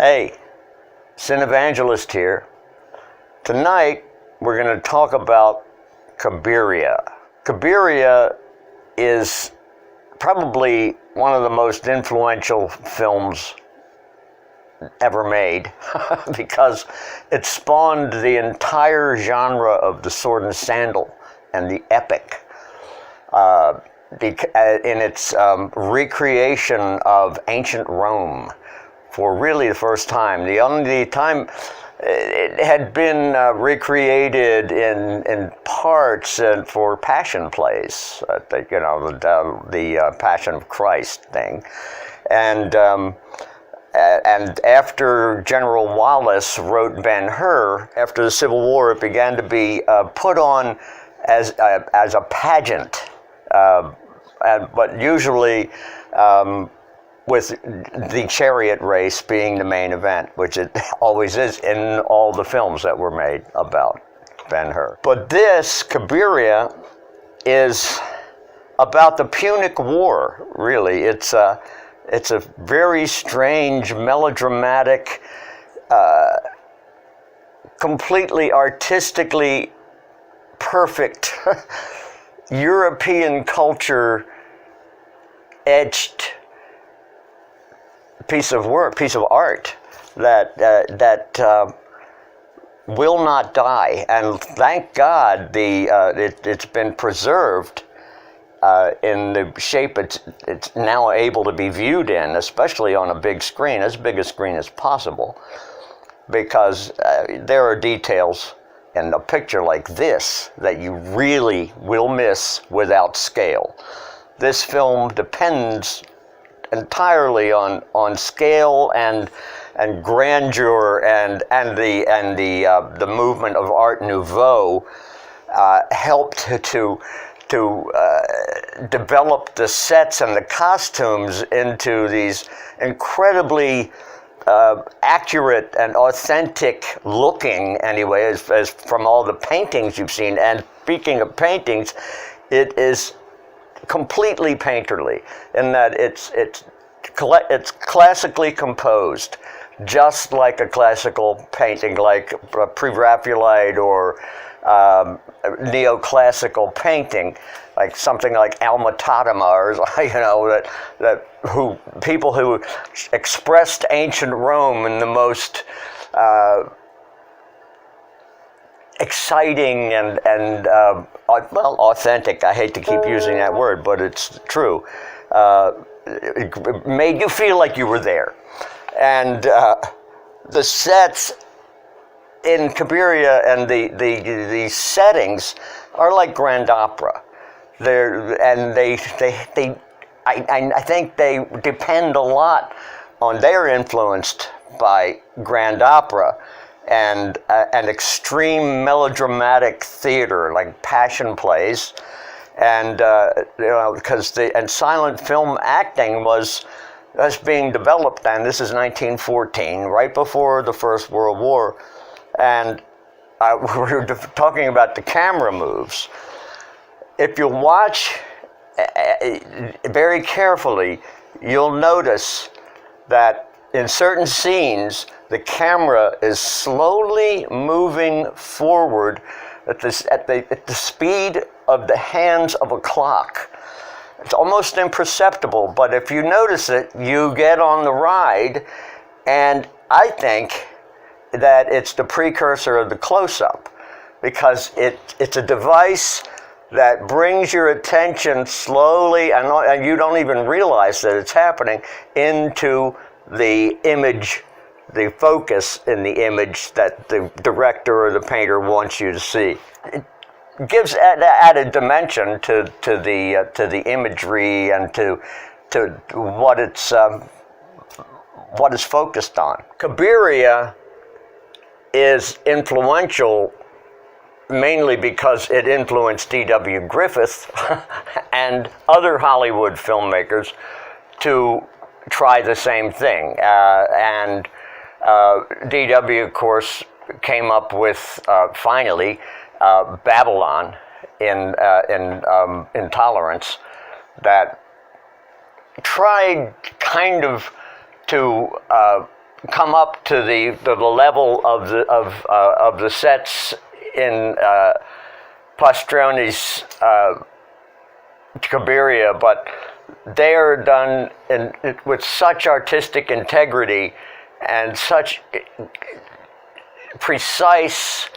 Hey, Cinevangelist here. Tonight, we're going to talk about Cabiria. Cabiria is probably one of the most influential films ever made because it spawned the entire genre of the sword and sandal and the epic in its recreation of ancient Rome for really the first time. The only time it had been recreated in parts for Passion plays, I think, the Passion of Christ thing, and after General Wallace wrote Ben-Hur, after the Civil War, it began to be put on as a pageant, but usually with the chariot race being the main event, which it always is in all the films that were made about Ben-Hur. But this, Cabiria, is about the Punic War, really. It's a very strange, melodramatic, completely artistically perfect European culture etched piece of art that will not die, and thank God it's been preserved in the shape it's now able to be viewed in, especially on a big screen, as big a screen as possible, because there are details in a picture like this that you really will miss without scale. This film depends entirely on scale and grandeur and the movement of Art Nouveau helped to develop the sets and the costumes into these incredibly accurate and authentic looking, anyway, as from all the paintings you've seen. And speaking of paintings, it is completely painterly in that it's classically composed, just like a classical painting, like Pre-Raphaelite or neoclassical painting, like something like Alma Tadema, or people who expressed ancient Rome in the most exciting and authentic. I hate to keep using that word, but it's true. It made you feel like you were there, and the sets in Cabiria and the settings are like grand opera. I think they depend a lot on, they're influenced by grand opera and extreme melodramatic theater like Passion plays, and because silent film acting was being developed then. This is 1914, right before the First World War, and we were talking about the camera moves. If you watch very carefully, you'll notice that in certain scenes, the camera is slowly moving forward at the speed of the hands of a clock. It's almost imperceptible, but if you notice it, you get on the ride, and I think that it's the precursor of the close-up, because it's a device that brings your attention slowly, and you don't even realize that it's happening, into the image, the focus in the image that the director or the painter wants you to see. It gives added dimension to the imagery and to what it's focused on. Cabiria is influential mainly because it influenced D.W. Griffith and other Hollywood filmmakers to try the same thing. And D.W., of course, came up with, finally, Babylon in Intolerance, that tried kind of to come up to the level of the sets in Pastrone's Cabiria, but they are done with such artistic integrity and such precise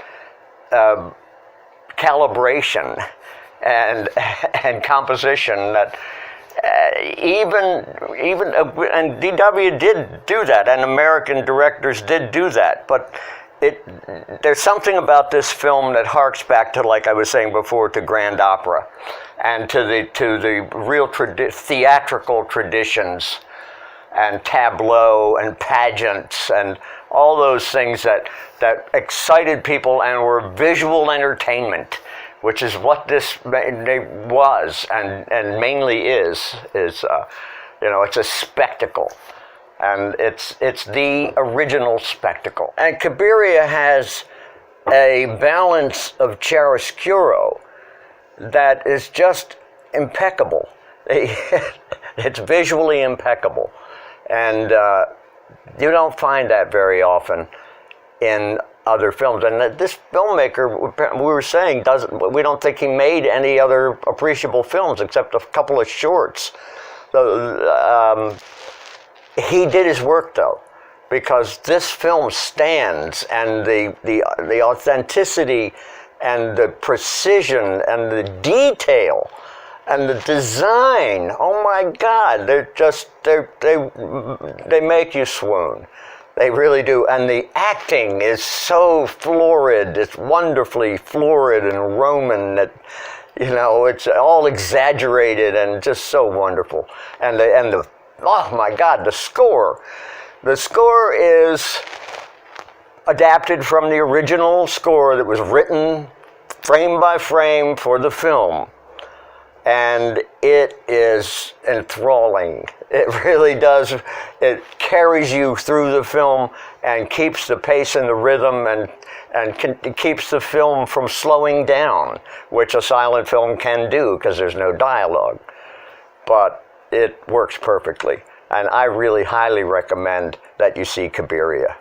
calibration and composition that and DW did do that, and American directors did do that, but there's something about this film that harks back to, like I was saying before, to grand opera and to the real theatrical traditions and tableau and pageants and all those things that excited people and were visual entertainment, which is what this was and mainly is. It's a spectacle. And it's the original spectacle. And Cabiria has a balance of chiaroscuro that is just impeccable. It's visually impeccable. And you don't find that very often in other films. And this filmmaker, we were saying, we don't think he made any other appreciable films except a couple of shorts. So, he did his work, though, because this film stands, and the authenticity and the precision and the detail and the design, oh my God, they make you swoon. They really do. And the acting is so florid, it's wonderfully florid and Roman that, it's all exaggerated and just so wonderful. And the oh my God, the score. The score is adapted from the original score that was written frame by frame for the film. And it is enthralling. It really does. It carries you through the film and keeps the pace and the rhythm and keeps the film from slowing down, which a silent film can do because there's no dialogue. But it works perfectly, and I really highly recommend that you see Cabiria.